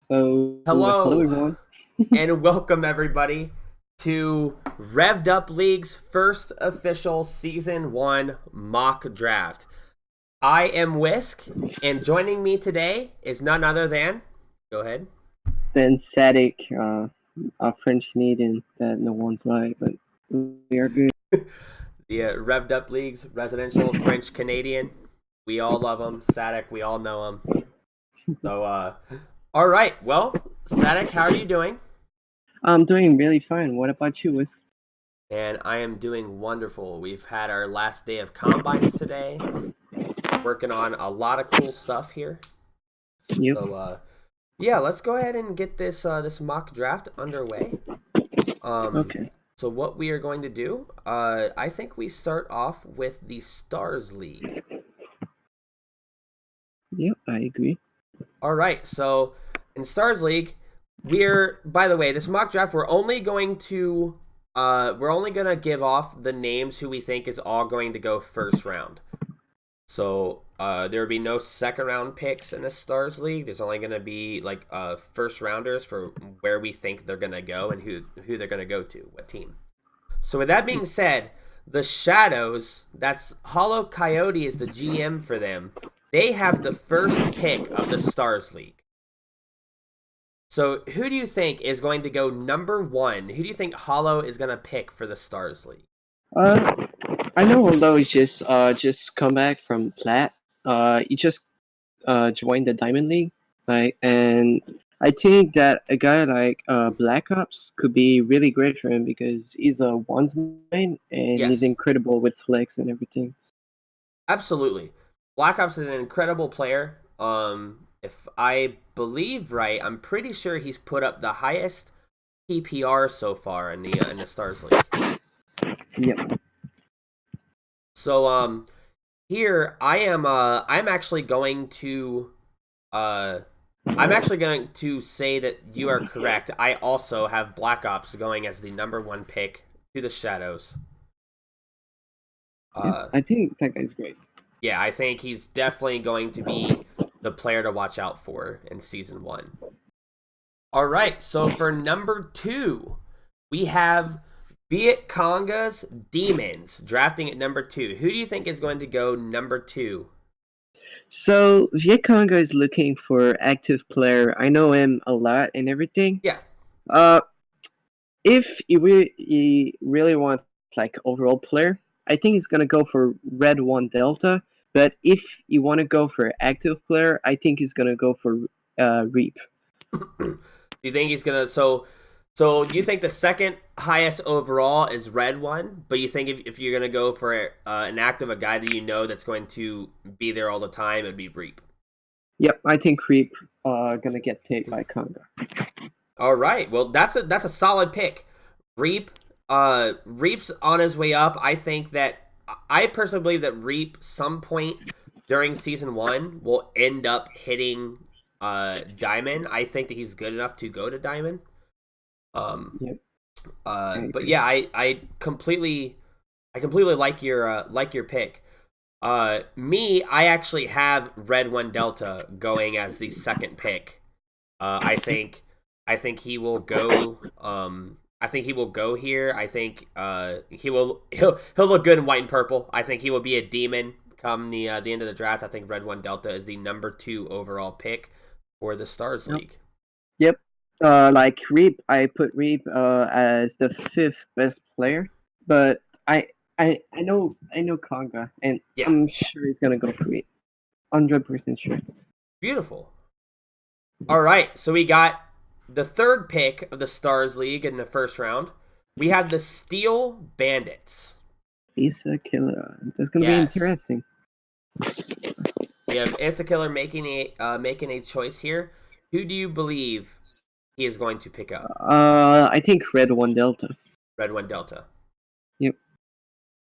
So, hello Hello everyone. and welcome everybody to Revved Up League's first official Season 1 mock draft. I am Whisk, and joining me today is none other than. Go ahead. Then Sadik, a French Canadian that no one's like, but we are good. The Revved Up League's residential French Canadian. We all love him. Sadek, we all know him. So, all right. Well, Sadek, how are you doing? I'm doing really fine. What about you? And I am doing wonderful. We've had our last day of combines today. Working on a lot of cool stuff here. Yep. So yeah, let's go ahead and get this mock draft underway. Um Okay. so what we are going to do, I think we start off with the Stars League. Yep, I agree. All right. So in Stars League, we're by the way, this mock draft we're only going to give off the names who we think is all going to go first round. So there will be no second round picks in the Stars League. There's only going to be like first rounders for where we think they're going to go and who they're going to go to, what team. So with that being said, the Shadows, that's Hollow Coyote is the GM for them. They have the first pick of the Stars League. So who do you think is going to go number 1? Who do you think Hollow is going to pick for the Stars League? Uh, I know although he's just come back from Plat. He just joined the Diamond League, like, and I think that a guy like Black Ops could be really great for him because he's a ones main and he's Yes. incredible with flex and everything. Absolutely. Black Ops is an incredible player. If I believe right, I'm pretty sure he's put up the highest PPR so far in the Stars League. Yep. So here I'm actually going to uh I'm actually going to say that you are correct. I also have Black Ops going as the number 1 pick to the Shadows. Yeah, Uh I think that guy's great. yeah, I think he's definitely going to be the player to watch out for in season 1. All right, so for number 2, we have Viet Conga's Demons drafting at number 2. Who do you think is going to go number 2? So Vietconga is looking for active player. I know him a lot and everything. Yeah. Uh, if he really wants like overall player, I think he's gonna go for Red One Delta. But if you want to go for active player, I think he's gonna go for Reap. Do you think he's gonna so you think the second highest overall is Red One, but you think if you're gonna go for an active, a guy that you know that's going to be there all the time, it'd be Reap. Yep, I think Reap gonna get picked by Conga. All right, well that's a solid pick. Reap, Reap's on his way up. I personally believe that Reap some point during season 1 will end up hitting Diamond. I think that he's good enough to go to Diamond. Um, Yep, I but agree. yeah, I completely like your pick. Me, I actually have Red One Delta going as the second pick. I think he will go. I think he will go here. I think he'll look good in white and purple. I think he will be a demon come the end of the draft. I think Red One Delta is the number 2 overall pick for the Stars Yep. League. Yep. Like Reap, I put Reap as the fifth best player, but I know Conga, and Yeah, I'm sure he's gonna go for Reap. 100% sure. beautiful. All right, so we got the third pick of the Stars League in the first round. We have the Steel Bandits. He's a killer. That's gonna be Yes, interesting. we have Insta Killer making a choice here. Who do you believe he is going to pick up? I think Red One Delta. Red One Delta. Yep.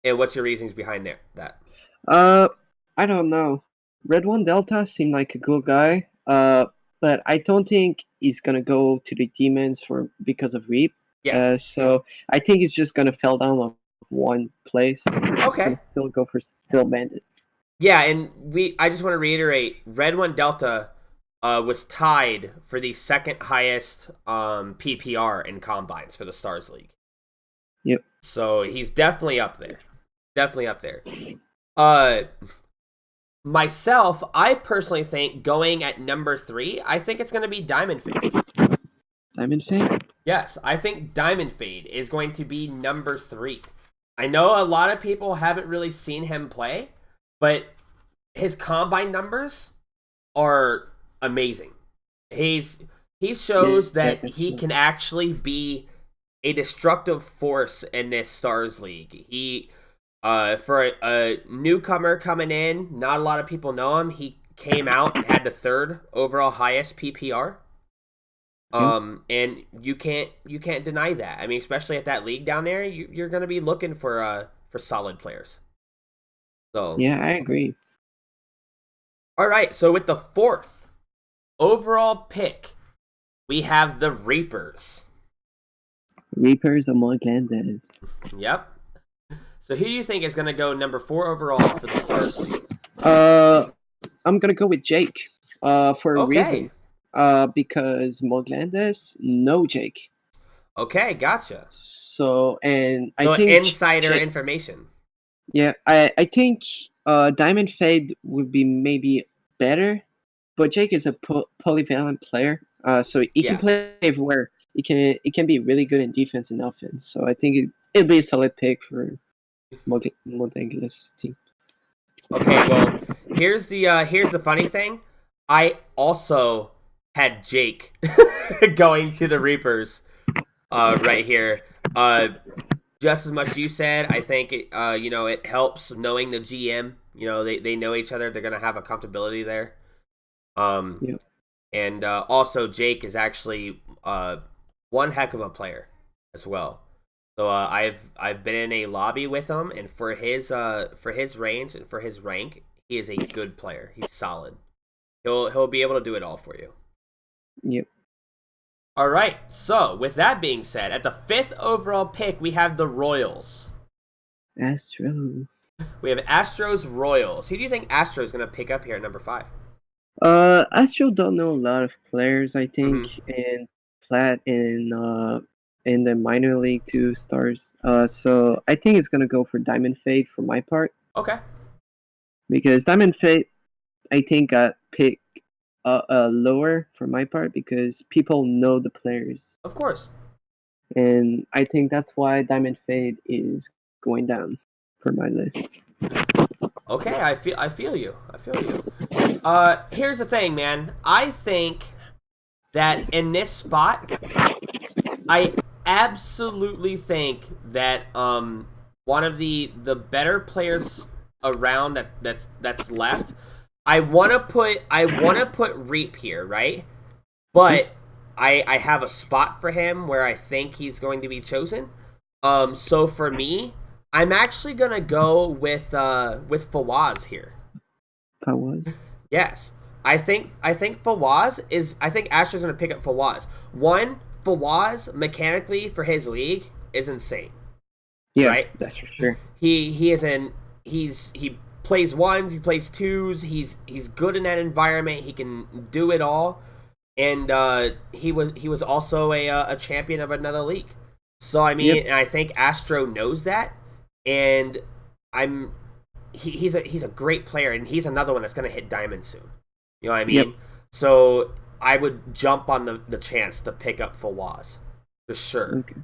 And what's your reasons behind that? Uh, I don't know. Red One Delta seemed like a good guy. But I don't think he's gonna go to the demons for because of Reap. Yeah. So I think he's just gonna fell down of one place. He's Okay. gonna still go for Still Bandit. Yeah, and I just want to reiterate, Red One Delta was tied for the second highest PPR in combines for the Stars League. Yep. So he's definitely up there. Definitely up there. Uh, Myself, I personally think going at number 3, I think it's going to be Diamond Fade. Diamond Fade? Yes, I think Diamond Fade is going to be number 3. I know a lot of people haven't really seen him play, but his combine numbers are amazing. He shows Yeah, that that's he true. can actually be a destructive force in this Stars League. He for a newcomer coming in, not a lot of people know him. He came out and had the 3rd overall highest PPR. Yep. And you can't deny that. I mean, especially at that league down there, you're going to be looking for solid players. So, Yeah, I agree. all right. So with the 4th overall pick, we have the Reapers. Reapers among Gandas. Yep. So who do you think is going to go number 4 overall for the Stars League? I'm gonna go with Jake. For a Okay. reason. Because Moglandes no Jake. Okay, gotcha. So, and I So think insider Jake. information. Yeah, I think Diamond Fade would be maybe better, but Jake is a polyvalent player. So he can Yeah. play everywhere. He can be really good in defense and offense. So I think it'd be a solid pick for Modanga's team. Okay, well, here's the funny thing. I also had Jake going to the Reapers right here. Just as much as you said, I think it helps knowing the GM. They know each other. They're gonna have a comfortability there. Um, Yeah. and also Jake is actually one heck of a player as well. So I've been in a lobby with him, and for his range and for his rank, he is a good player. He's solid. He'll be able to do it all for you. Yep. All right. So with that being said, at the 5th overall pick, we have the Royals. Astro. We have Astros Royals. Who do you think Astros is going to pick up here at number 5? Astro don't know a lot of players. I think, Mm-hmm. and Plat in the minor league 2 stars. So I think it's gonna go for Diamond Fade for my part Okay. because Diamond Fade I think got picked lower for my part because people know the players, Of course. and I think that's why Diamond Fade is going down for my list. Okay. I feel you. I feel you. Here's the thing, man. I think that in this spot, I absolutely think that one of the better players around that's left. I want to put Reap here, right? But I have a spot for him where I think he's going to be chosen. So for me, I'm actually gonna go with Fawaz here. That was Yes. I think Fawaz is I think Asher's gonna pick up Fawaz. One, Fawaz mechanically for his league is insane. yeah, Right? that's for sure. He is in he plays ones, he plays twos, he's good in that environment, he can do it all. And he was also a champion of another league. So I Yep, mean, and I think Astro knows that, and I'm he's a great player, and he's another one that's gonna hit diamond soon. You know what I yep. mean? So I would jump on the chance to pick up Fawaz for sure. Okay,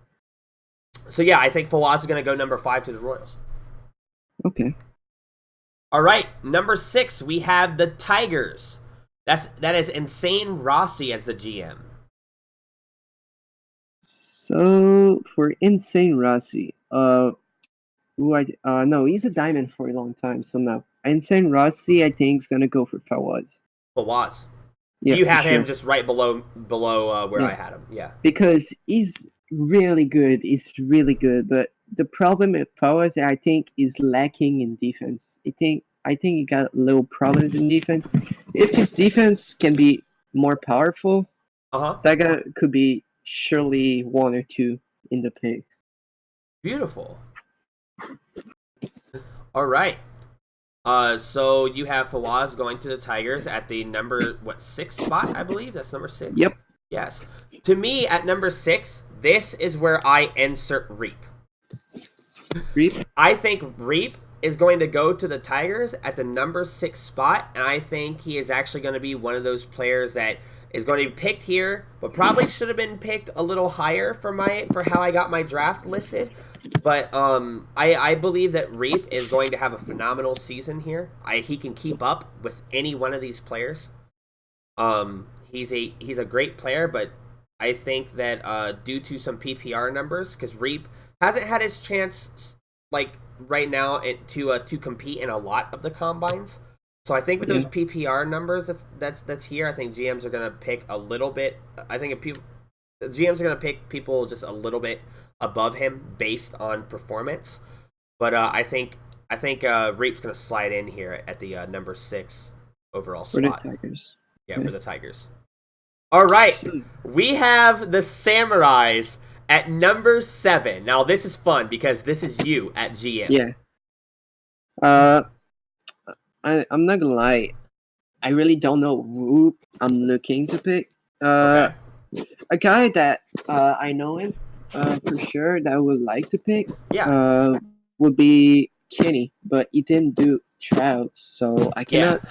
So yeah, I think Fawaz is gonna go number 5 to the Royals. okay. All right, number 6 we have the Tigers. That is Insane Rossi as the GM. So for Insane Rossi, no, he's a diamond for a long time. So no, Insane Rossi, I think is gonna go for Fawaz. Fawaz. So Yeah, you for have him sure. just right below where Yeah, I had him. Yeah. because he's really good. He's really good. But the problem with Fawaz, I think, is lacking in defense. I think he got little problems in defense. If his defense can be more powerful, Uh huh. that guy could be surely 1 or 2 in the pick. Beautiful. All right. So you have Fawaz going to the Tigers at the number, what, 6 spot, I believe? That's number 6? Yep. Yes. To me, at number 6, this is where I insert Reap. Reap. I think Reap is going to go to the Tigers at the number 6 spot, and I think he is actually going to be one of those players that is going to be picked here, but probably should have been picked a little higher for how I got my draft listed. But I believe that Reap is going to have a phenomenal season here. He can keep up with any one of these players. He's a great player, but I think that due to some PPR numbers, because Reap hasn't had his chance like right now to compete in a lot of the combines. So I think with those PPR numbers that's here, I think GMs are gonna pick a little bit. I think GMs are gonna pick people just a little bit above him based on performance. But I think Reap's gonna slide in here at the number 6 overall spot. For the Tigers. Yeah, for the Tigers. All right, we have the Samurais at number 7. Now this is fun because this is you at GM. Yeah. I'm not gonna lie. I really don't know who I'm looking to pick. Okay. A guy that I know him for sure that I would like to pick. Yeah. Would be Kenny, but he didn't do tryouts, so I cannot.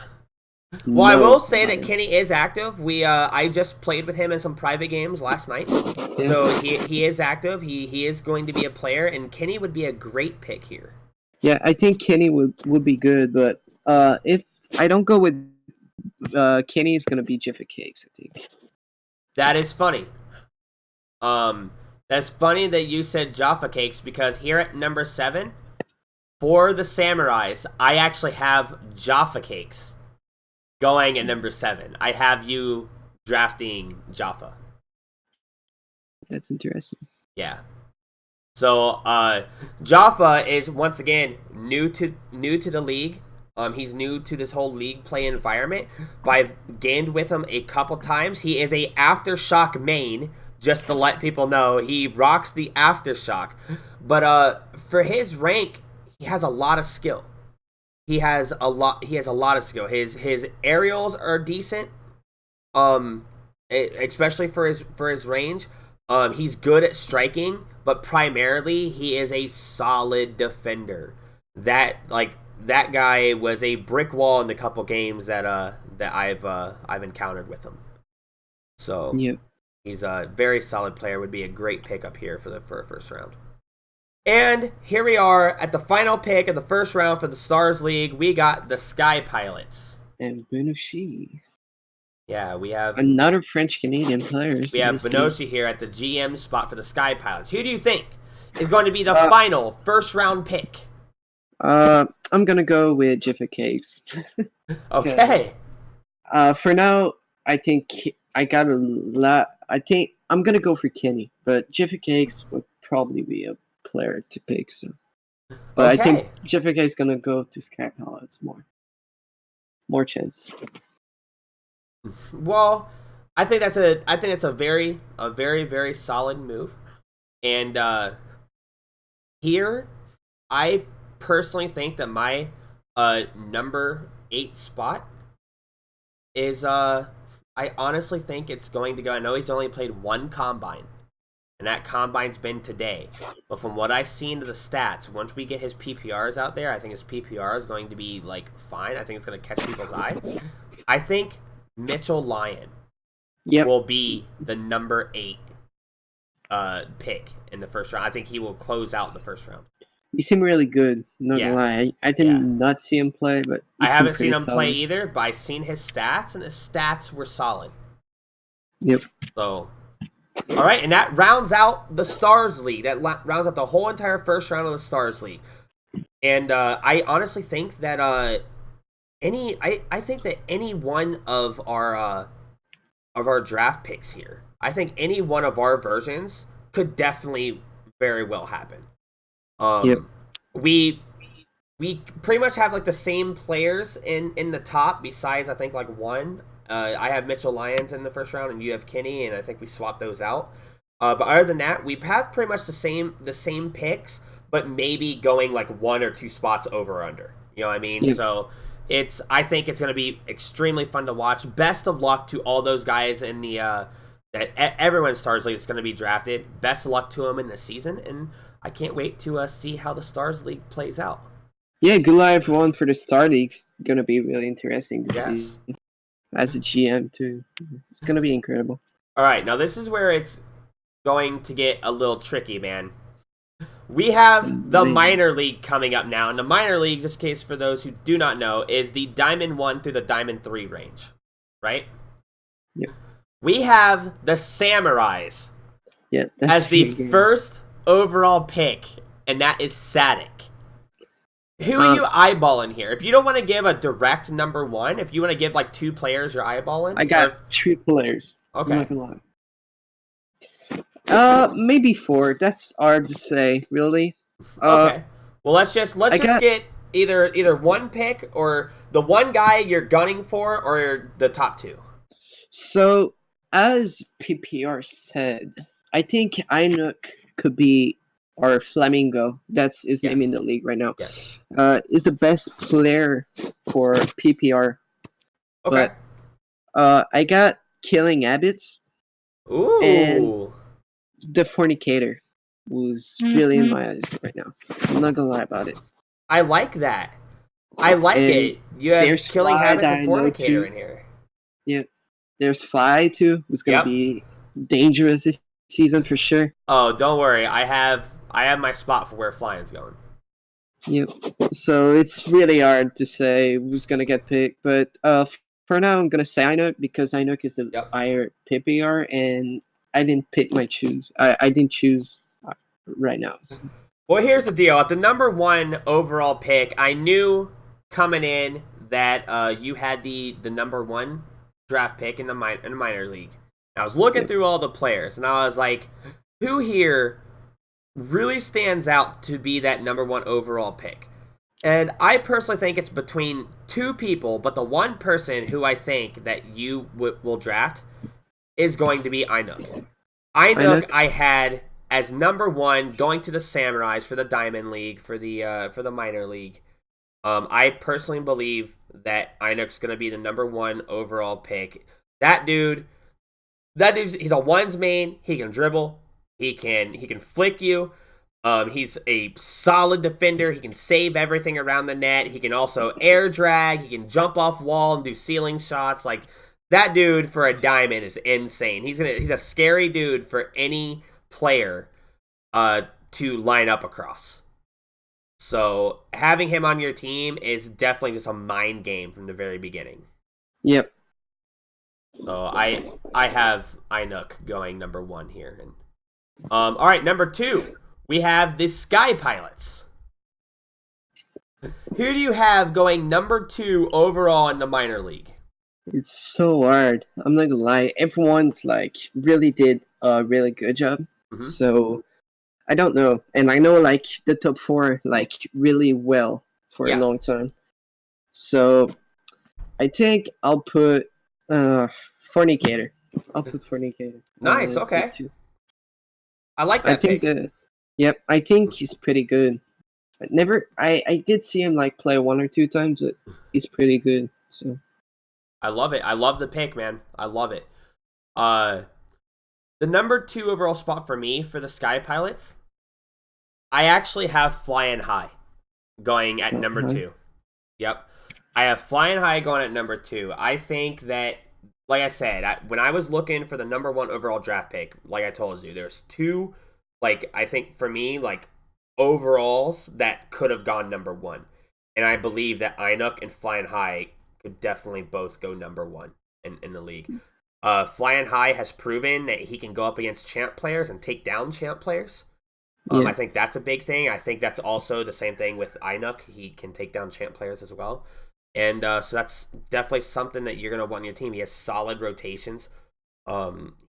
Well, I will say that him. Kenny is active. I just played with him in some private games last night. Yeah. So he is active. He is going to be a player, and Kenny would be a great pick here. Yeah, I think Kenny would be good, but if I don't go with Kenny, it's gonna be Jiffa Cakes, I think. That is funny. That's funny that you said Jaffa Cakes because here at number 7, for the Samurais, I actually have Jaffa Cakes going at number 7. I have you drafting Jaffa. That's interesting. Yeah. So Jaffa is once again new to the league. He's new to this whole league play environment. But I've gamed with him a couple times. He is a Aftershock main, just to let people know. He rocks the Aftershock. But for his rank, he has a lot of skill. He has a lot of skill. His aerials are decent. Especially for his range. He's good at striking, but primarily he is a solid defender. That guy was a brick wall in the couple games that I've encountered with him. So yeah. He's a very solid player. Would be a great pickup here for a first round. And here we are at the final pick of the first round for the Stars League. We got the Sky Pilots. And Benushi. Yeah, we have another French-Canadian player. We have Benushi here at the GM spot for the Sky Pilots. Who do you think is going to be the final first round pick? I'm gonna go with Jiffa Cakes. Okay. For now, I think I got a lot. I think I'm gonna go for Kenny, but Jiffa Cakes would probably be a player to pick. So, but I think Jiffa Cakes gonna go to Sky Pilots more chance. Well, I think that's a very very solid move, and here I personally think that my number 8 spot is I honestly think it's going to go. I know he's only played one combine, and that combine's been today. But from what I've seen to the stats, once we get his PPRs out there, I think his PPR is going to be fine. I think it's going to catch people's eye. I think Mitchell Lyon will be the number 8 pick in the first round. I think he will close out the first round. He seemed really good, not gonna lie. I did not see him play, but I haven't seen him play either, but I've seen his stats, and his stats were solid. Yep. So, all right, and that rounds out the Stars League. That rounds out the whole entire first round of the Stars League. And I honestly think that I think that any one of our draft picks here, I think any one of our versions could definitely very well happen. We pretty much have the same players in the top. Besides, I think one. I have Mitchell Lyons in the first round, and you have Kenny, and I think we swapped those out. But other than that, we have pretty much the same picks, but maybe going 1 or 2 spots over or under. You know what I mean? Yep. So I think it's going to be extremely fun to watch. Best of luck to all those guys in the everyone in Stars League is going to be drafted. Best of luck to them in the season, and I can't wait to see how the Stars League plays out. Yeah, good luck everyone for the Star League's gonna be really interesting to see Yes. as a GM too. It's gonna be incredible. All right, now this is where it's going to get a little tricky, man. We have the Man. minor league coming up now, and the minor league, just in case for those who do not know, is the Diamond 1 through the Diamond 3 range, right? Yep. We have the Samurais Yeah, as that's the really good. first overall pick, and that is Sadik. Who are you Um, eyeballing here? If you don't want to give a direct number one, if you want to give like two players you're eyeballing, I or got 3 players. I'm okay, not gonna lie. Maybe 4. That's hard to say, really. Uh, okay. Well, let's I just got get either one pick or the one guy you're gunning for, or the top two. so as PPR said, I think Inuk could be our Flamingo. That's his name in Yes, the league right now. yes. Is the best player for PPR, Okay. but I got Killing Abbots and Ooh, the Fornicator, who's really in my eyes right now. I'm not gonna lie about it. I like that. I like And it. You have there's killing Fly habits that and I know fornicator too. in here. Yeah, there's Fly too, who's gonna Yep. be dangerous this season for sure. Oh, don't worry. I have my spot for where flying's going. Yep. So it's really hard to say who's gonna get picked, but for now I'm gonna say Inuk because Inuk is the Yep. higher PPR, and I didn't pick my choose. I didn't choose right now. So. Well, here's the deal. At the number one overall pick, I knew coming in that you had the number one draft pick in the minor league. And I was looking Yep. through all the players, and I was like, who here really stands out to be that number one overall pick? And I personally think it's between two people, but the one person who I think that you will draft is going to be Inuk. Inuk Inuk. I had as number one going to the Samurais for the Diamond League for the minor league. I personally believe that Inuk's going to be the number one overall pick. That dude, he's a ones main. He can dribble. He can flick you. He's a solid defender. He can save everything around the net. He can also air drag. He can jump off wall and do ceiling shots. Like that dude for a diamond is insane. He's a scary dude for any player to line up across. So having him on your team is definitely just a mind game from the very beginning. Yep. So I have Inuk going number one here. And all right, number two, we have the Sky Pilots. Who do you have going number two overall in the minor league? It's so hard. I'm not gonna lie. Everyone's like really did a really good job. Mm-hmm. So I don't know, and I know like the top 4 like really well for a Yeah. long time. So I think I'll put Fornicator. I'll put Fornicator. Nice. As the Okay. 2. I like I that think pick. yep, I think he's pretty good. I did see him like play 1 or 2 times, but he's pretty good. So I love it. I love the pick, man. I love it. Uh, the number two overall spot for me for the Sky Pilots, I actually have Flying High going at number uh-huh. two. Yep. I have Flying High going at number two. I think that, like I said, when I was looking for the number one overall draft pick, like I told you, there's two, like, I think for me, like, overalls that could have gone number one. And I believe that Inuk and Flying High could definitely both go number one in the league. Flying High has proven that he can go up against champ players and take down champ players. Yeah. I think that's a big thing. I think that's also the same thing with Inuk. He can take down champ players as well. And so that's definitely something that you're going to want on your team. He has solid rotations.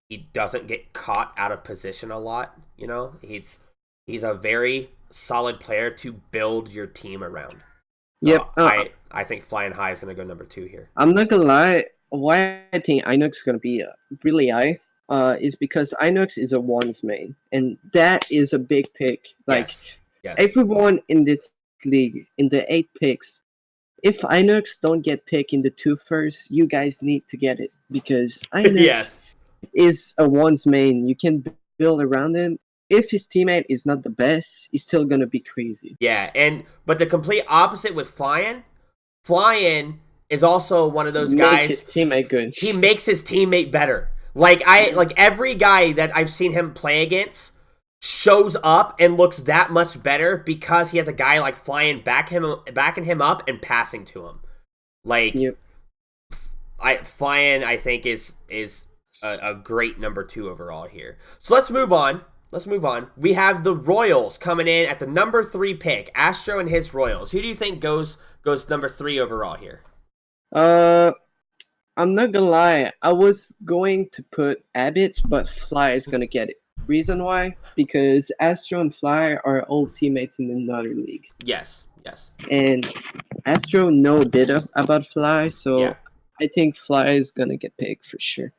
He doesn't get caught out of position a lot. You know, he's a very solid player to build your team around. Yep. I think Flying High is going to go number two here. I'm not gonna lie. Why I think Inox gonna be really high is because Inox is a ones main, and that is a big pick. Like Yes. Yes. everyone in this league, in the 8 picks, if Inox don't get picked in the two first, you guys need to get it because Inox Yes. is a one's main. You can build around him. If his teammate is not the best, he's still gonna be crazy. Yeah, and but the complete opposite with Flying. Flying is also one of those Make his guys. teammate good. He makes his teammate better. Like every guy that I've seen him play against shows up and looks that much better because he has a guy like Flying backing him up and passing to him. Like Yep. Flying, I think is a great number 2 overall here. So let's move on. We have the Royals coming in at the number 3 pick. Astro and his Royals. Who do you think goes number 3 overall here? I'm not gonna lie. I was going to put Abbott's, but Fly is gonna get it. Reason why? Because Astro and Fly are old teammates in another league, Yes. and Astro know a bit about Fly, Yeah. so I think Fly is gonna get picked for sure.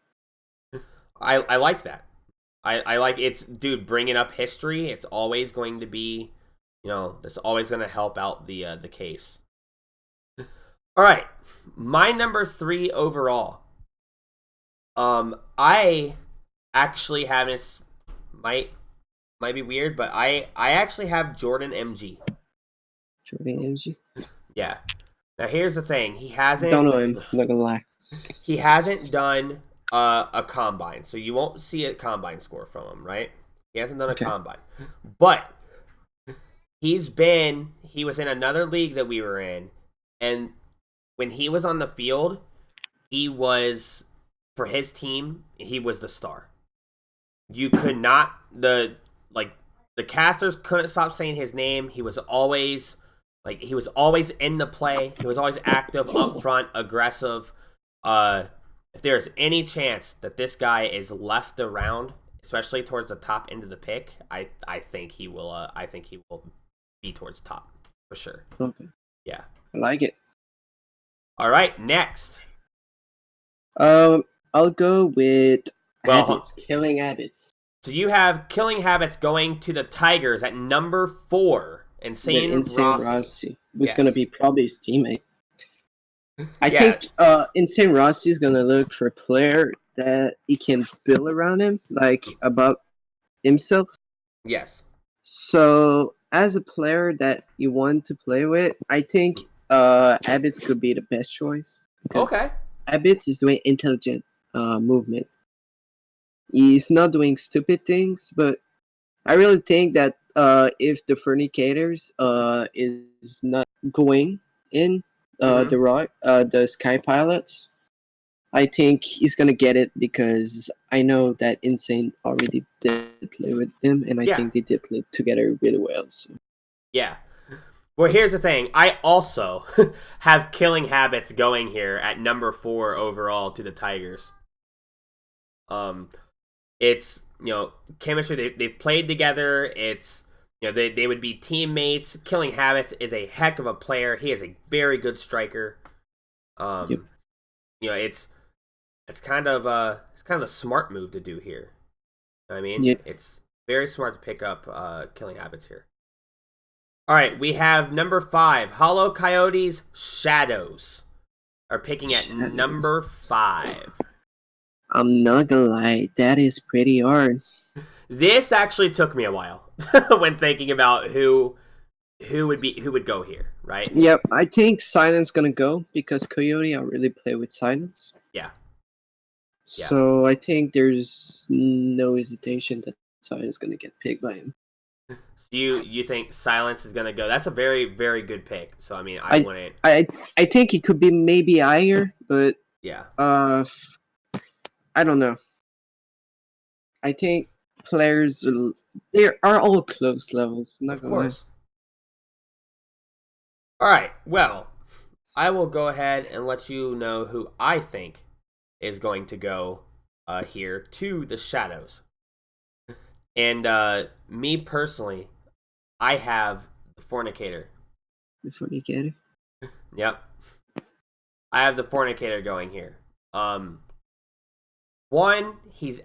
I like that. I like it's dude bringing up history. It's always going to be, that's always going to help out the case. All right, my number 3 overall. I actually have this might be weird, but I actually have Jordan MG. Jordan MG. Yeah. Now here's the thing. Don't know him. I'm not gonna lie. He hasn't done a combine, so you won't see a combine score from him, right? He hasn't done a combine, but he was in another league that we were in, and when he was on the field, he was, for his team, he was the star. You could not the casters couldn't stop saying his name. He was always in the play. He was always active, up front, aggressive. If there's any chance that this guy is left around, especially towards the top end of the pick, I think he will. I think he will be towards top for sure. Okay. Yeah. I like it. All right. Next. I'll go with Abbott's. Killing Abbott's. So you have Killing Habits going to the Tigers at number 4. Insane Rossi. Who's gonna be probably his teammate. I think Insane Rossi is gonna look for a player that he can build around him, like about himself. Yes. So as a player that you want to play with, I think Abbott's could be the best choice. Okay. Abbott is doing intelligent movement. He's not doing stupid things, but I really think that if the Fornicators is not going in the Sky Pilots, I think he's gonna get it because I know that Insane already did play with him, and I think they did play together really well. So. Yeah. Well, here's the thing. I also have Killing Habits going here at number 4 overall to the Tigers. It's, chemistry. They've played together. It's, they would be teammates. Killing Habits is a heck of a player. He is a very good striker. It's kind of a smart move to do here. I mean, it's very smart to pick up Killing Habits here. All right, we have number 5. Hollow Coyotes Shadows are picking at number 5. I'm not gonna lie, that is pretty hard. This actually took me a while when thinking about who would go here, right? Yep, I think Silence gonna go because Coyote I really play with Silence. Yeah. So I think there's no hesitation that Silence gonna get picked by him. So you think Silence is gonna go? That's a very, very good pick. So I mean, I wouldn't. I think it could be maybe higher, but I don't know. I think players they are all close levels. Not of course. All right. Well, I will go ahead and let you know who I think is going to go here to the Shadows. And me personally, I have the Fornicator. The Fornicator? Yep. I have the Fornicator going here. One, he's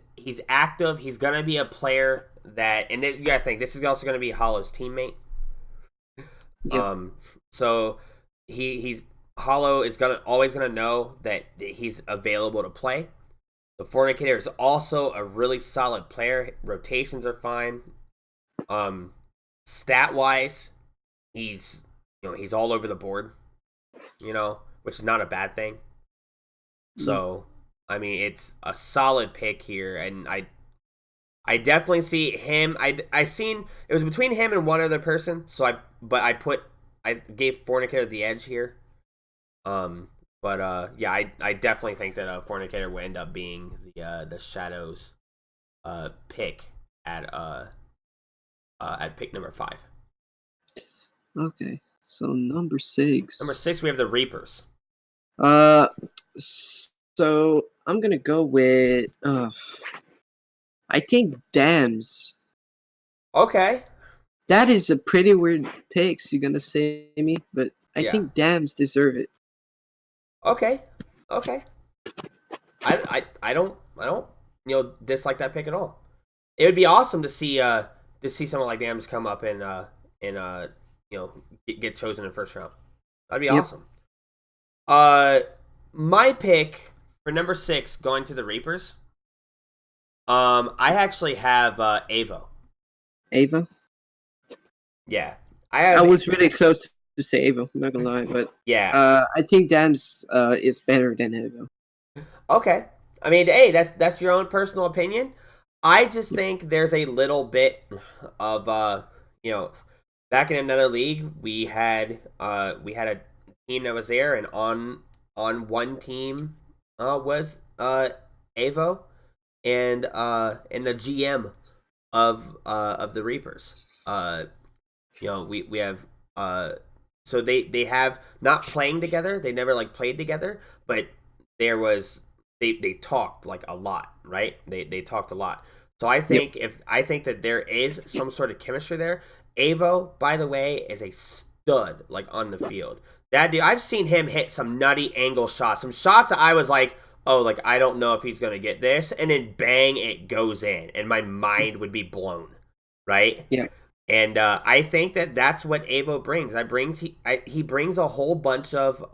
active. He's gonna be a player that, and you gotta think this is also gonna be Hollow's teammate. Yep. So he's Hollow is always gonna know that he's available to play. The Fornicator is also a really solid player. Rotations are fine. Stat wise, he's all over the board. Which is not a bad thing. So, I mean, it's a solid pick here, and I definitely see him. I seen it was between him and one other person. So I gave Fornicator the edge here. Yeah, I definitely think that Fornicator will end up being the Shadows pick at pick number 5. Okay, so number 6. Number 6, we have the Reapers. So I'm gonna go with I think Dams. Okay. That is a pretty weird pick, you're gonna say me, but I Yeah. think Dams deserve it. Okay. I don't dislike that pick at all. It would be awesome to see someone like Dams come up and get chosen in the first round. That'd be awesome. My pick for number 6 going to the Reapers. I actually have Avo. Ava? Yeah. I was really close to say Ava, I'm not gonna lie, but yeah. I think Dams is better than Ava. Okay. I mean, hey, that's your own personal opinion. I just think there's a little bit of back in another league we had a team that was there, and on one team was Avo and the GM of the Reapers. We have so they have not playing together. They never played together, but there was they talked a lot, right? They talked a lot. So I think I think that there is some sort of chemistry there. Avo, by the way, is a stud on the field. That dude, I've seen him hit some nutty angle shots. Some shots that I was I don't know if he's gonna get this, and then bang, it goes in, and my mind would be blown, right? Yeah. And I think that that's what Avo brings. He brings a whole bunch of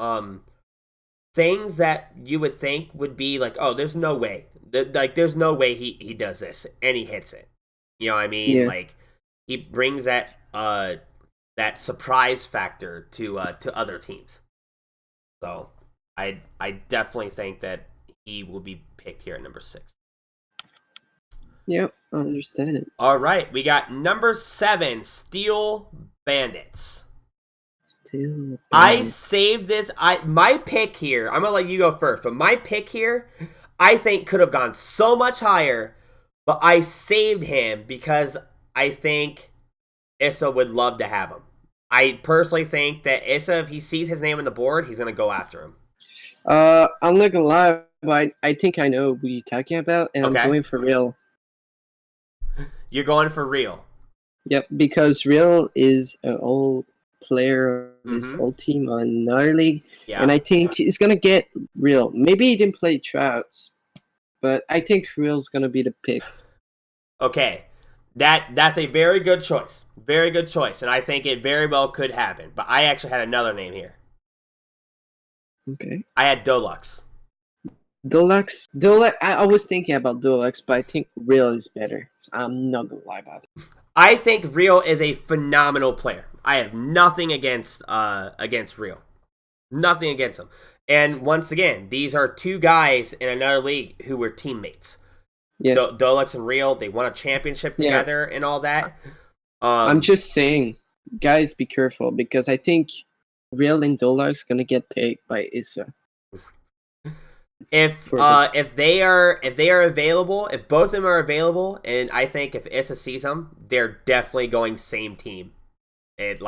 things that you would think would be oh, there's no way. There's no way he does this, and he hits it. You know what I mean? Yeah. He brings that surprise factor to other teams. So I definitely think that he will be picked here at number 6. Yep, I understand it. All right, we got number 7, Steel Bandits. I saved this. My pick here, I'm going to let you go first, but my pick here, I think could have gone so much higher, but I saved him because I think Issa would love to have him. I personally think that Issa, if he sees his name on the board, he's going to go after him. I'm not going to lie, but I think I know who you're talking about, and I'm going for Real. You're going for Real? Yep, because Real is an old player of his old team on another league, and I think he's gonna get Real. Maybe he didn't play Trouts, but I think Real's gonna be the pick. Okay, that's a very good choice, and I think it very well could happen. But I actually had another name here. Okay, I had Deluxe. Deluxe. I was thinking about Deluxe, but I think Real is better. I'm not gonna lie about it. I think Real is a phenomenal player. I have nothing against Real. Nothing against him. And once again, these are two guys in another league who were teammates. Yeah. Deluxe and Real, they won a championship together and all that. I'm just saying, guys, be careful, because I think Real and Deluxe gonna get paid by Issa. If they are available, if both of them are available, and I think if Issa sees them, they're definitely going same team. It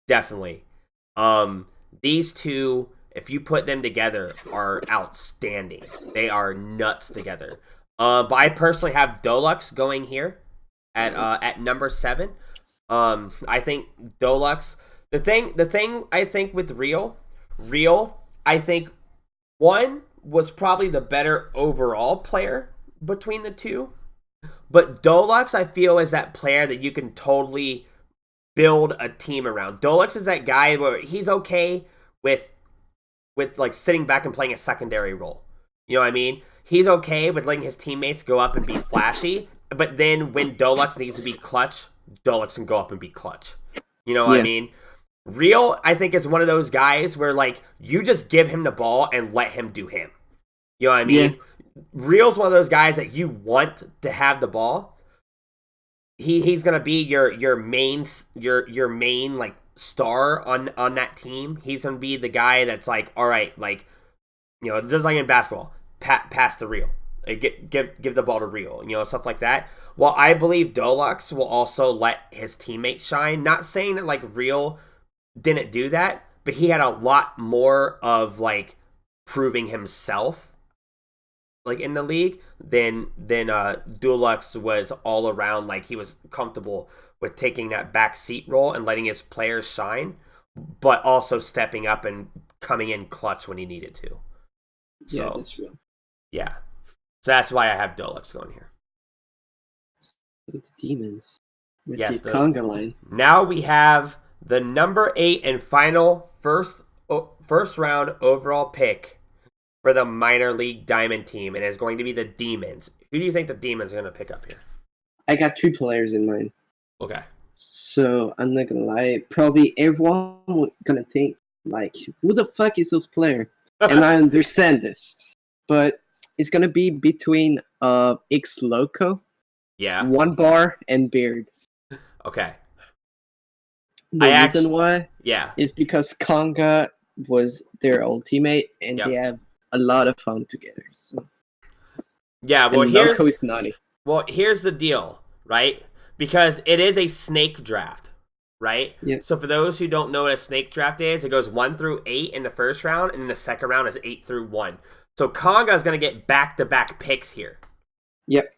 definitely. These two, if you put them together, are outstanding. They are nuts together. But I personally have Deluxe going here at number 7. I think Deluxe. The thing I think with Real, I think one was probably the better overall player between the two. But Deluxe, I feel, is that player that you can totally build a team around. Deluxe is that guy where he's okay with with like sitting back and playing a secondary role. You know what I mean? He's okay with letting his teammates go up and be flashy, but then when Dolux needs to be clutch, Dolux can go up and be clutch. You know what I mean? Real, I think, is one of those guys where like you just give him the ball and let him do him. You know what I mean? Yeah. Real's one of those guys that you want to have the ball. He's gonna be your main like star on that team. He's gonna be the guy that's like, all right, like, you know, just like in basketball, pass the Real, give the ball to Real, you know, stuff like that. Well, I believe Dolux will also let his teammates shine. Not saying that like Real didn't do that, but he had a lot more of like proving himself like in the league than Dulux was all around. Like he was comfortable with taking that back seat role and letting his players shine, but also stepping up and coming in clutch when he needed to. So, yeah, that's real. Yeah. So that's why I have Dulux going here. The Demons. With yes, the conga line. Now we have the number 8 and final first round overall pick for the minor league diamond team, and it's going to be the Demons. Who do you think the Demons are going to pick up here? I got 2 players in mind. Okay. So I'm not gonna lie, probably everyone gonna think like, who the fuck is this player? And I understand this, but it's gonna be between X Loco, One Bar, and Beard. Okay. The reason why is because Conga was their old teammate, and they have a lot of fun together. So well, and Loco is naughty. Well, here's the deal, right? Because it is a snake draft, right? Yeah. So for those who don't know what a snake draft is, it goes 1 through 8 in the first round, and then the second round is 8 through 1. So Conga is going to get back-to-back picks here. Yep.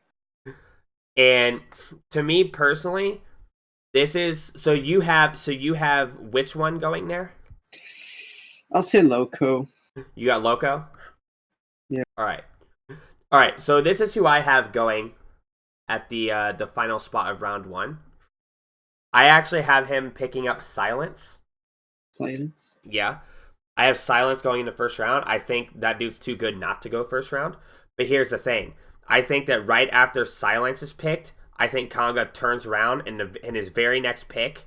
And to me personally, this is so you have which one going there? I'll say Loco. You got Loco? Yeah. All right. So this is who I have going at the final spot of round 1. I actually have him picking up Silence. Silence? Yeah. I have Silence going in the first round. I think that dude's too good not to go first round. But here's the thing. I think that right after Silence is picked, I think Conga turns around in his very next pick,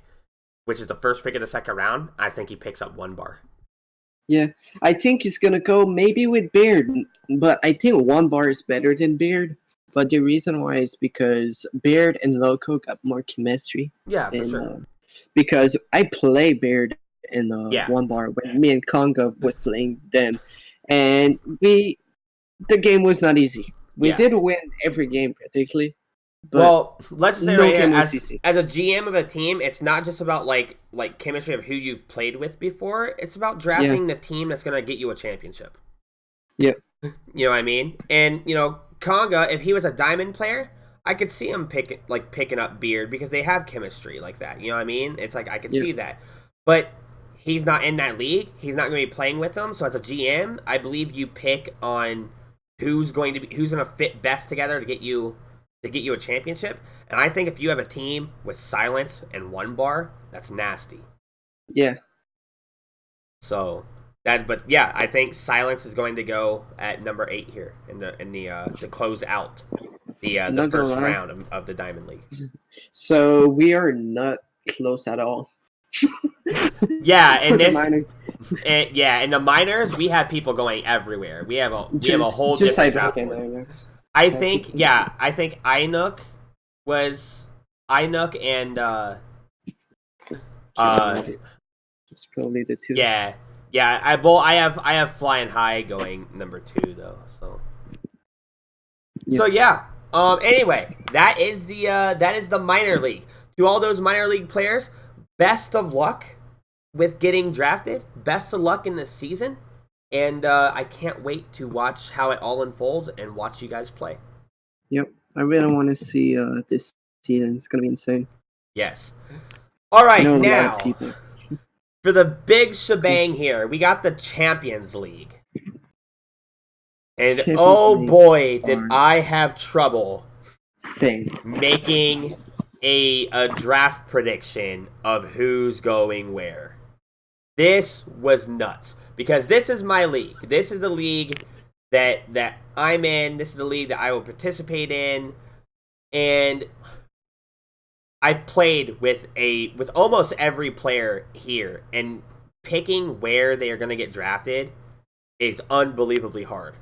which is the first pick of the second round, I think he picks up One Bar. Yeah, I think he's gonna go maybe with Beard, but I think One Bar is better than Beard. But the reason why is because Beard and Loco got more chemistry. Yeah, for sure. Because I play Beard in One Bar when me and Conga was playing them, and the game was not easy. We did win every game practically. Well, let's just say right here, as a GM of a team, it's not just about like chemistry of who you've played with before. It's about drafting the team that's going to get you a championship. Yep. You know what I mean? And you know, Conga, if he was a diamond player, I could see him picking up Beard because they have chemistry like that. You know what I mean? It's like I could see that, but he's not in that league. He's not going to be playing with them. So as a GM, I believe you pick on who's going to fit best together to get you a championship. And I think if you have a team with Silence and One Bar, that's nasty. Yeah. So I think Silence is going to go at number 8 here in the close out the first round of the Diamond League. So we are not close at all. Yeah, and in the minors, we have people going everywhere. We have a whole different draft board. I think Inuk and it's probably the 2. Yeah. I have Flying High going number 2 though. So anyway, that is the minor league. To all those minor league players, best of luck with getting drafted. Best of luck in this season. And I can't wait to watch how it all unfolds and watch you guys play. Yep. I really want to see this season. It's going to be insane. Yes. All right, now, for the big shebang here, we got the Champions League. And boy, did I have trouble making a draft prediction of who's going where. This was nuts. because this is my league. This is the league that I'm in. This is the league that I will participate in, and I've played with almost every player here, and picking where they are going to get drafted is unbelievably hard.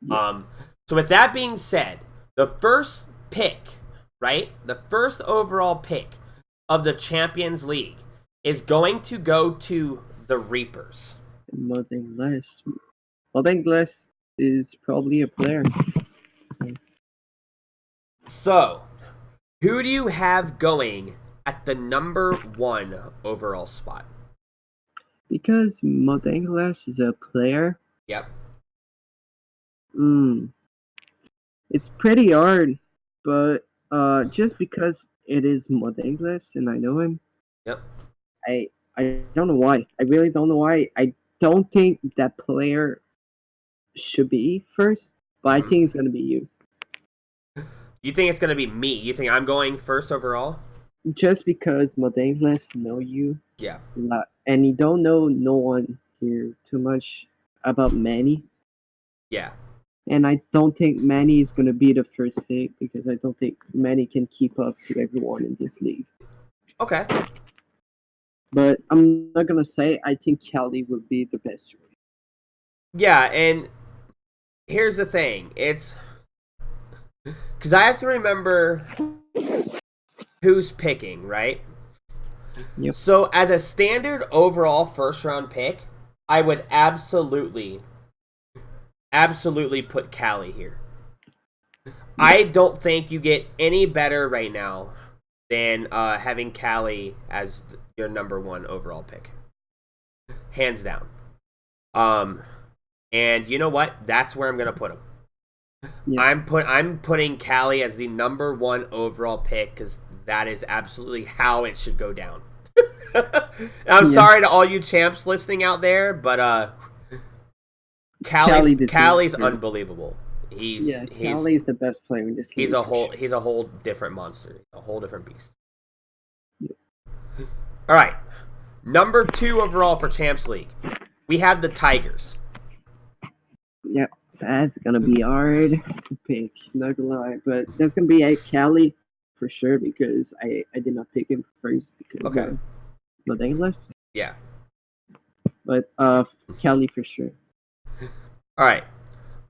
Yeah. So with that being said, the first pick, right? The first overall pick of the Champions League is going to go to the Reapers. Motherless. Motherless is probably a player. So, So, who do you have going at the number 1 overall spot? because Motherless is a player, Yep. mm, it's pretty hard. But just because it is Motherless and I know him, Yep. I don't know why. I really don't know why. I don't think that player should be first, but I Mm-hmm. think it's gonna be you. You think it's going to be me? You think I'm going first overall? Just because Motherless know you Yeah. a lot, and you don't know no one here too much about Manny. Yeah. And I don't think Manny is gonna be the first pick because I don't think Manny can keep up to everyone in this league. Okay. But I'm not gonna say I think Kelly would be the best choice. Yeah, and here's the thing. It's because I have to remember who's picking, right? Yep. So, as a standard overall first round pick, I would absolutely put Callie here. I don't think you get any better right now than having Callie as your number 1 overall pick, hands down. And you know what? That's where I'm gonna put him. Yep. I'm putting Callie as the number 1 overall pick because that is absolutely how it should go down. I'm sorry to all you champs listening out there, but Callie's unbelievall. Kelly is the best player in this league. He's a whole different monster, a whole different beast. Yep. All right, number 2 overall for Champs League, we have the Tigers. Yep, that's gonna be hard to pick. Not gonna lie, but that's gonna be a Kelly for sure because I did not pick him first because Okay. not English, Yeah. but Kelly for sure. All right.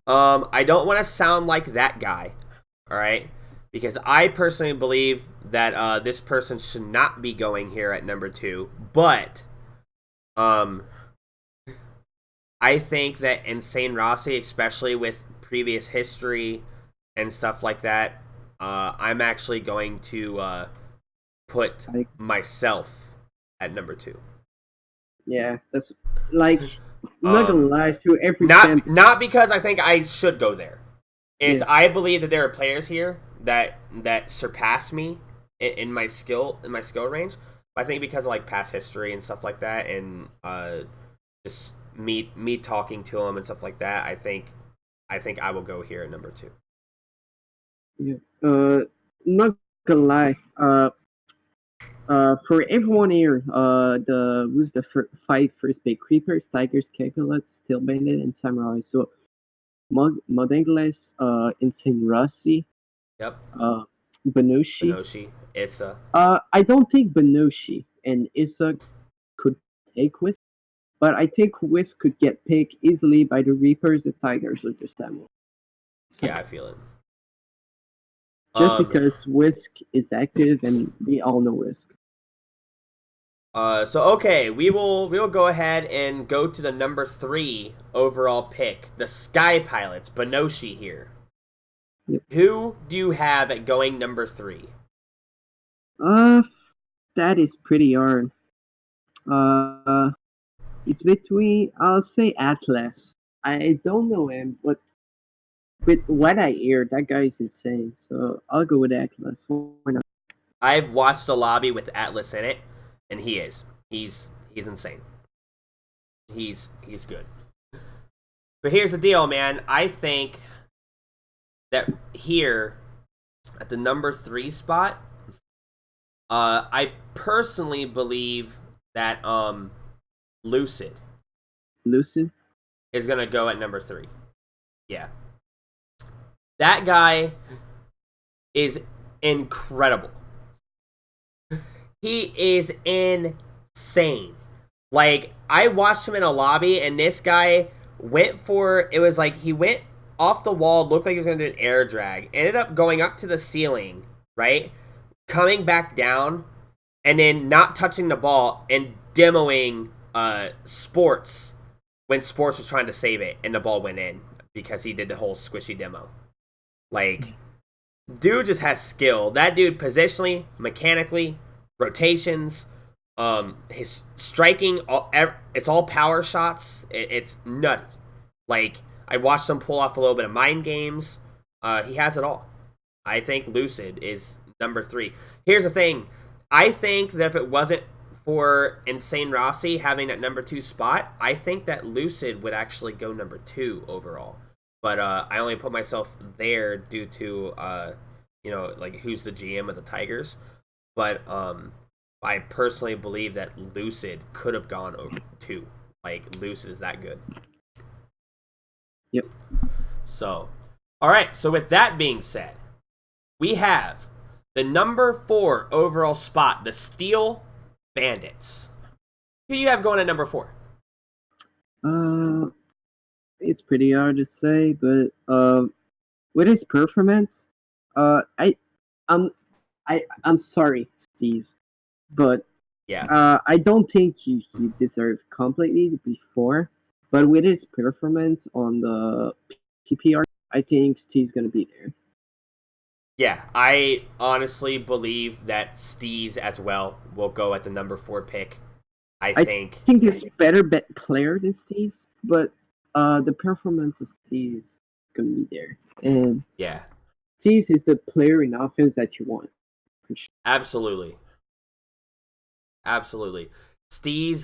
I don't want to sound like that guy. All right, because I personally believe that this person should not be going here at number 2. But I think that Insane Rossi, especially with previous history and stuff like that, I'm actually going to put myself at number 2. Yeah, that's like not gonna lie to every not because I think I should go there. It's Yeah. I believe that there are players here that surpass me in my skill range. But I think because of like past history and stuff like that, and just me talking to them and stuff like that, I think I will go here at number 2. Yeah. Not gonna lie. For everyone here, the who's the 5 first pick? Creepers, Tigers, Capulets, Steel Bandit, and Samurai. So Modengles, Insane Rossi, Yep. Benushi. Benoshi, Issa. I don't think Benushi and Issa could take Whisk, but I think Whisk could get picked easily by the Reapers, the Tigers, or the Samurai. Yeah, I feel it. Just because Whisk is active and we all know Whisk. So okay, we will go ahead and go to the number 3 overall pick, the Sky Pilots, Benoshi here. Yep. Who do you have at going number 3? That is pretty hard. It's between, I'll say Atlas. I don't know him, but with what I hear, that guy is insane. So I'll go with Atlas. Why not? I've watched a lobby with Atlas in it, and he's insane. He's good. But here's the deal, man. I think that here at the number 3 spot, I personally believe that Lucid Lucid. is going to go at number 3. Yeah. That guy is incredible. He is insane. Like, I watched him in a lobby, and this guy went for, it was like he went off the wall, looked like he was going to do an air drag, ended up going up to the ceiling, right? Coming back down, and then not touching the ball and demoing Sports when Sports was trying to save it, and the ball went in because he did the whole squishy demo. Like, dude just has skill. That dude positionally, mechanically, rotations, his striking, it's all power shots. It's nutty. Like, I watched him pull off a little bit of mind games. He has it all. I think Lucid is number 3. Here's the thing. I think that if it wasn't for Insane Rossi having that number 2 spot, I think that Lucid would actually go number 2 overall. But I only put myself there due to, like who's the GM of the Tigers. But I personally believe that Lucid could have gone over 2. Like, Lucid is that good. Yep. So, all right. So with that being said, we have the number 4 overall spot, the Steel Bandits. Who do you have going at number 4? It's pretty hard to say, but with his performance, I'm sorry, Steve, but yeah, I don't think he deserved completely before. But with his performance on the PPR, I think Steve's gonna be there. Yeah, I honestly believe that Steez as well will go at the number 4 pick. I think he's better player than Steve's, but the performance of Steve's gonna be there, and yeah, Steve's is the player in offense that you want. For sure. absolutely, absolutely. Steez,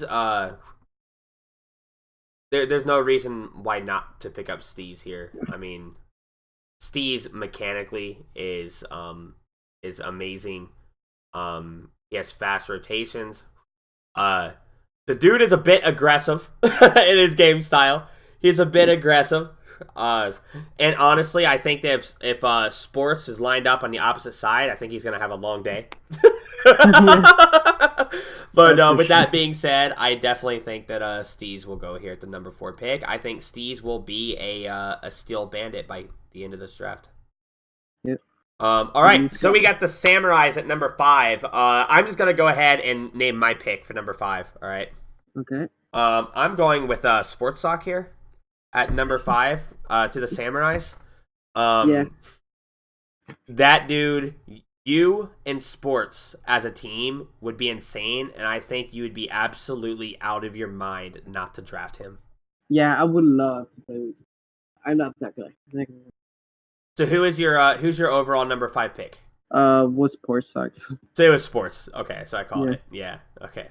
there's no reason why not to pick up Steez here. I mean, Steez mechanically is amazing. He has fast rotations. The dude is a bit aggressive in his game style. He's a bit aggressive. And honestly, I think that if Sports is lined up on the opposite side, I think he's gonna have a long day. But with that being said, I definitely think that Steez will go here at the number 4 pick. I think Steez will be a Steel Bandit by the end of this draft. Yep. All right, so we got the Samurais at number 5. I'm just gonna go ahead and name my pick for number 5. All right. Okay. I'm going with Sports Sock here at number 5 to the Samurais. Yeah. That dude, you and Sports as a team would be insane, and I think you would be absolutely out of your mind not to draft him. Yeah, I would love to play with him. I love that guy. So who's your overall number 5 pick? Was Sports Sox. So it was Sports. Okay, so I called it. Yeah. Okay.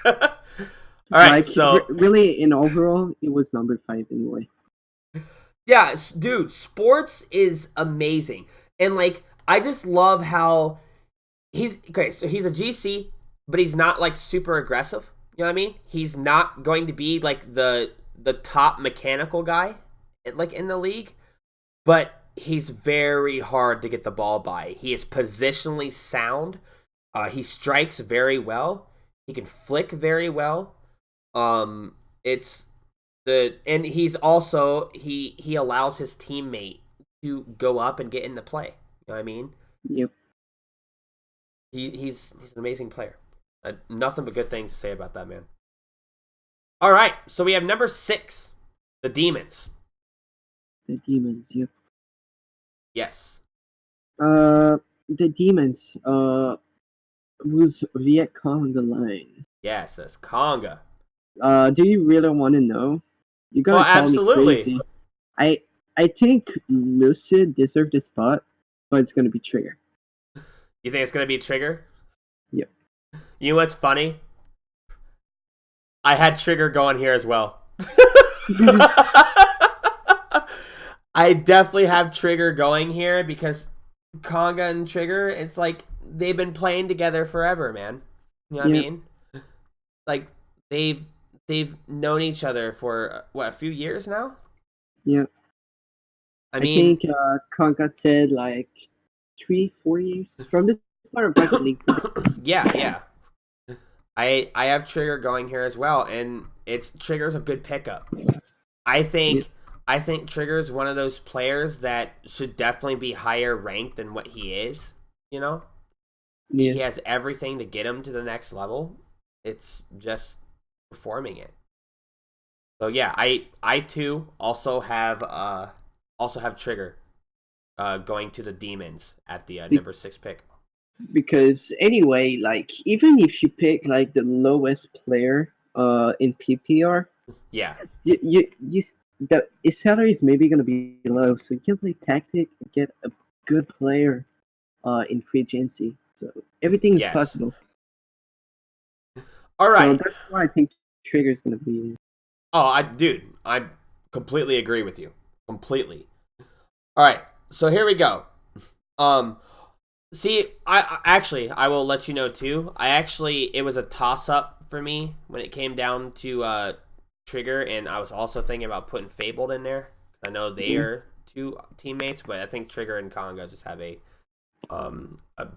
All right. Like, so really, in overall, it was number 5 anyway. Yeah, dude, Sports is amazing, and like I just love how he's okay. So he's a GC, but he's not like super aggressive. You know what I mean? He's not going to be like the top mechanical guy, like in the league, but he's very hard to get the ball by. He is positionally sound. He strikes very well. He can flick very well. And he's also he allows his teammate to go up and get into play. You know what I mean? Yep. He's an amazing player. Nothing but good things to say about that man. All right, so we have number 6, the Demons. The Demons. Yep. Yes. The Demons. Was Viet Cong the line? Yes, that's Conga. Do you really want to know? You gotta Well, call absolutely. me crazy. I think Lucid deserved the spot, but it's gonna be Trigger. You think it's gonna be Trigger? Yep. You know what's funny? I had Trigger going here as well. I definitely have Trigger going here because Conga and Trigger, it's like they've been playing together forever, man. You know what I mean? Like they've they've known each other for what, a few years now. Yeah, I I mean, think Conca said like 3 4 years from the start of Rocket League. yeah, yeah. I have Trigger going here as well, and it's Trigger's a good pickup. I Yeah, think I think Trigger's one of those players that should definitely be higher ranked than what he is. You know, yeah. he has everything to get him to the next level. It's just performing it. So yeah, I too also have Trigger going to the Demons at the Be- number 6 pick. because anyway, like even if you pick like the lowest player in PPR, Yeah. the his salary is maybe gonna be low, so you can play tactic and get a good player in free agency. So everything is Yes. possible. All So right. that's why I think Trigger is gonna be. Oh, I completely agree with you. Completely. All right. So here we go. Um See, I will let you know too. It was a toss up for me when it came down to Trigger, and I was also thinking about putting Fabled in there. I know they Yeah, are two teammates, but I think Trigger and Conga just have a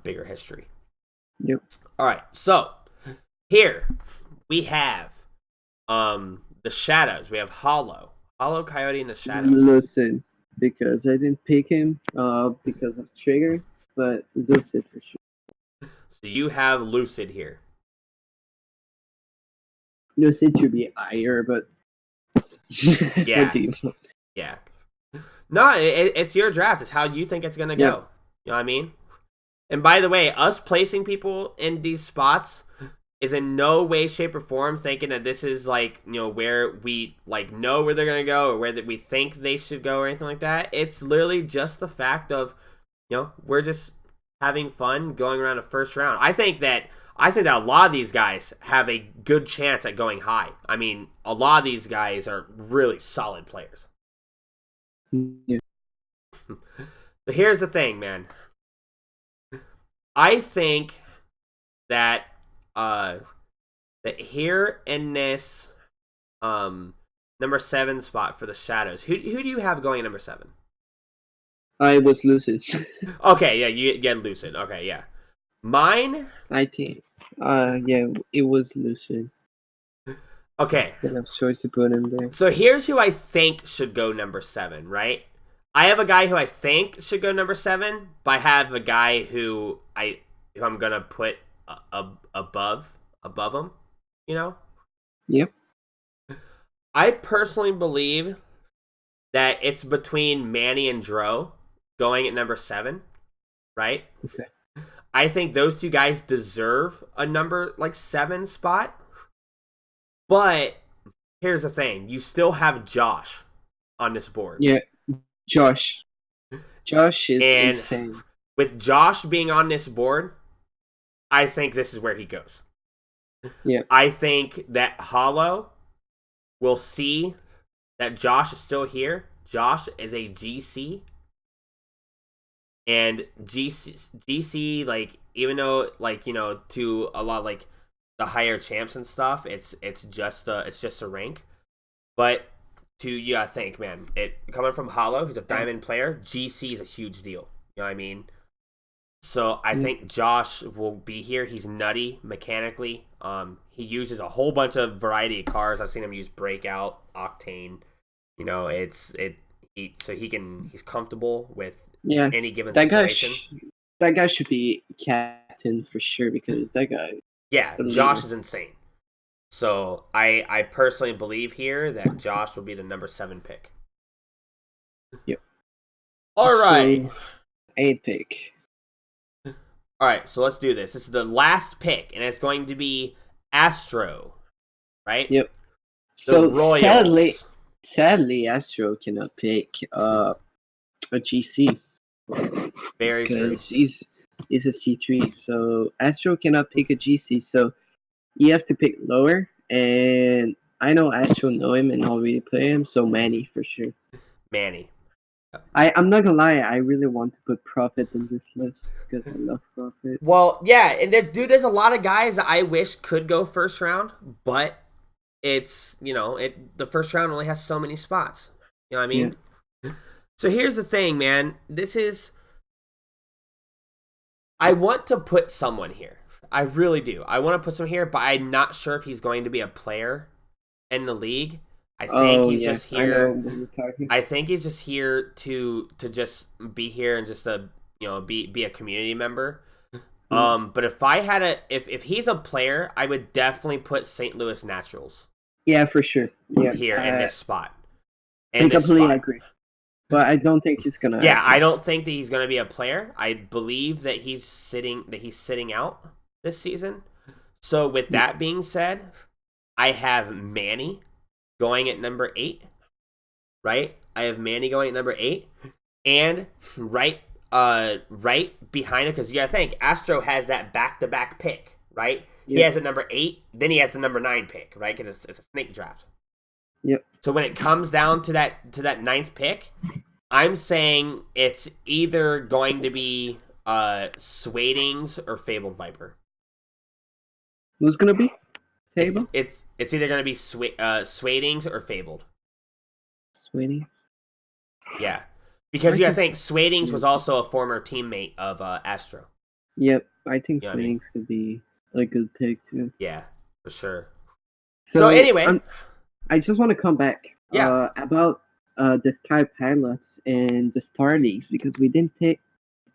bigger history. yep. All right, so here we have the Shadows. We have Hollow Coyote in the Shadows. Lucid, because I didn't pick him because of Trigger, but Lucid for sure. So you have Lucid here. Lucid should be higher, but what Yeah, do you? yeah. No, it's your draft. It's how you think it's gonna Yep. go. You know what I mean? And by the way, us placing people in these spots is in no way, shape, or form thinking that this is like, where we like know where they're gonna go or where that we think they should go or anything like that. It's literally just the fact of, we're just having fun going around a first round. I think that a lot of these guys have a good chance at going high. I mean, a lot of these guys are really solid players. Yeah. But here's the thing, man. I think that uh that here in this um number 7 spot for the Shadows, who do you have going at number 7? I was Lucid. Okay, yeah, you get Lucid. Okay, yeah. Mine. I think. Yeah, it was Lucid. Okay, Then I was choice to put him there. so here's who I think should go number 7. Right, I have a guy who I think should go number 7, but I have a guy who I'm gonna put above him. You know, Yep. I personally believe that it's between Manny and Dro going at number 7, right? Okay. I think those two guys deserve a number like 7 spot. But here's the thing, you still have Josh on this board. Yeah. Josh. Josh is And insane. with Josh being on this board, I think this is where he goes. Yeah. I think that Hollow will see that Josh is still here. Josh is a GC. And GC, like, even though, like, to a lot, like, the higher champs and stuff, it's just a rank. But to you gotta think, man, it coming from Hollow, who's a diamond player, GC is a huge deal. You know what I mean? So I Yeah. think Josh will be here. He's nutty mechanically. He uses a whole bunch of variety of cars. I've seen him use Breakout, Octane. He's comfortable with Yeah. any given That guy. situation. That guy should be captain for sure because that guy. Yeah, The Josh leader. is insane. So I personally believe here that Josh will be the number 7 pick. Yep. All right. So 8 pick. All right, so let's do this. This is the last pick, and it's going to be Astro, right? Yep. The So Royals. sadly, Astro cannot pick a GC Very true. because he's a C3. So Astro cannot pick a GC. So you have to pick lower. And I know Astro know him and already play him. So Manny for sure. Manny. I'm not gonna lie. I really want to put Prophet in this list because I love Prophet. Well, yeah, and there's a lot of guys that I wish could go first round, but it's the first round only has so many spots. You know what I Yeah. mean? So here's the thing, man. I want to put someone here. I really do. I want to put someone here, but I'm not sure if he's going to be a player in the league. I think Oh he's yeah, just I know here. what you're talking. I think he's just here to just be here and just to be a community member. Yeah. But if I had if he's a player, I would definitely put St. Louis Naturals Yeah, for sure. Yeah, here in this spot. I In this completely spot. agree. But I don't think he's gonna Yeah, I actually. don't think that he's going to be a player. I believe that he's sitting out this season. So with Yeah. that being said, I have Manny going at number 8, right? I have Manny going at number 8 and right behind him cuz you got to think Astro has that back-to-back pick, right? He Yep. has a number 8, then he has the number 9 pick, right? Cuz it's a snake draft. Yep. So when it comes down to that ninth pick, I'm saying it's either going to be Swadings or Fabled Viper. Who's gonna be It's table? it's it's either going to be Swadings or Fabled. Sweetie. Yeah, because I you got to can. think Swadings Yeah. was also a former teammate of Astro. Yep. I think You know what I mean? Swings could be a good pick too. Yeah, for sure. So So anyway, I just want to come back yeah, about the Sky Pilots and the Star Leagues because we didn't pick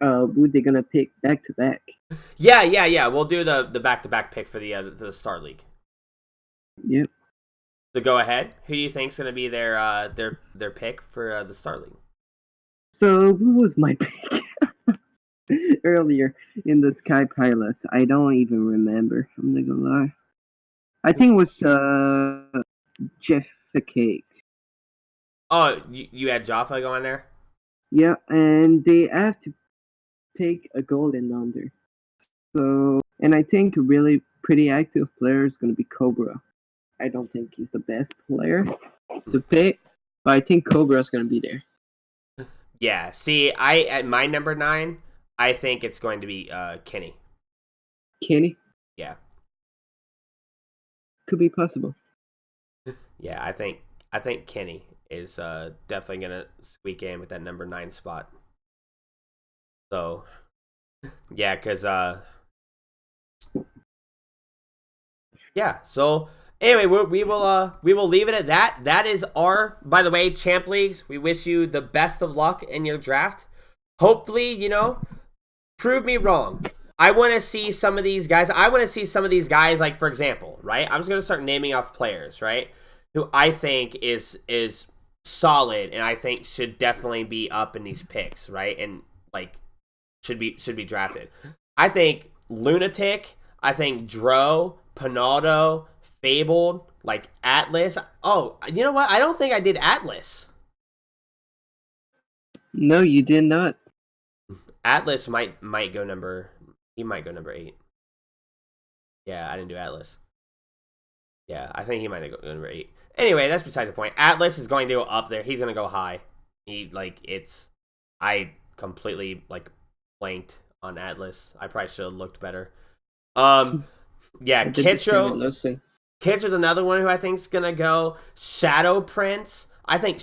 who they're gonna pick back to back. yeah. We'll do the back to back pick for the Star League. Yep. So go ahead. Who do you think's going to be their pick for the Star League? So who was my pick earlier in the Sky Pilots? I don't even remember. I'm not gonna lie. I think it was Jeff Cake. Oh, you had Jaffa going there? Yeah, and they have to take a golden under. So, and I think a really pretty active player is going to be Cobra. I don't think he's the best player to pick, but I think Cobra is going to be there. Yeah. See, I at my number 9, I think it's going to be Kenny. Kenny Yeah. could be possible. Yeah, I think Kenny is definitely going to squeak in with that number 9 spot. So, yeah, cuz yeah, so anyway, we will leave it at that. That is our, by the way, Champ Leagues. We wish you the best of luck in your draft. Hopefully, prove me wrong. I want to see some of these guys. I want to see some of these guys, like for example, right? I'm just gonna start naming off players, right? Who I think is solid, and I think should definitely be up in these picks, right? And like should be drafted. I think Lunatic. I think Dro, Panaldo, Fabled, like Atlas. Oh, you know what? I don't think I did Atlas. No, you did not. Atlas might go number. He might go number 8. Yeah, I didn't do Atlas. Yeah, I think he might go number 8. Anyway, that's beside the point. Atlas is going to go up there. He's going to go high. I completely blanked on Atlas. I probably should have looked better. Yeah, I did the same with Kitcho. Lustig. Kitcho's another one who I think is going to go. Shadow Prince. I think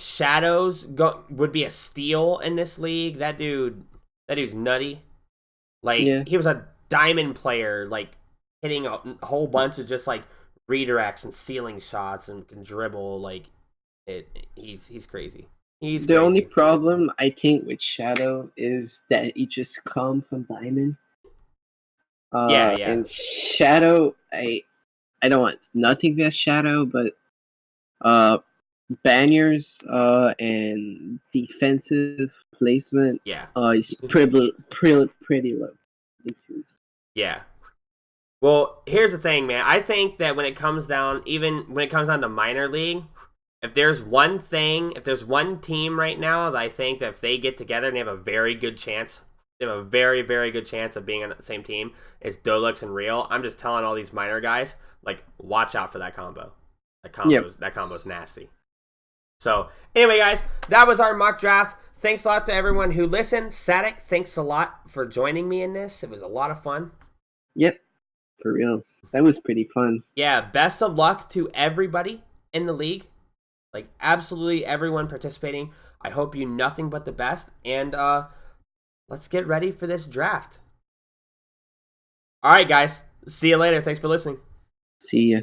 would be a steal in this league. That dude's nutty. Yeah. He was a diamond player, hitting a whole bunch of just redirects and ceiling shots and can dribble. He's crazy. He's The crazy. only problem I think with Shadow is that he just come from Diamond. Yeah. And Shadow, I don't want nothing against Shadow, but banners and defensive placement Yeah. is pretty low. Yeah. Well, here's the thing, man. I think that when it comes down to minor league, if there's one team right now that I think that if they get together and they have a very good chance, they have a very, very good chance of being on the same team, is Dolux and Real. I'm just telling all these minor guys, watch out for that combo. That combo's nasty. So, anyway, guys, that was our mock draft. Thanks a lot to everyone who listened. Sadek, thanks a lot for joining me in this. It was a lot of fun. Yep. For real. That was pretty fun. Yeah, best of luck to everybody in the league. Like absolutely everyone participating. I hope you nothing but the best. And let's get ready for this draft. All right, guys. See you later. Thanks for listening. See ya.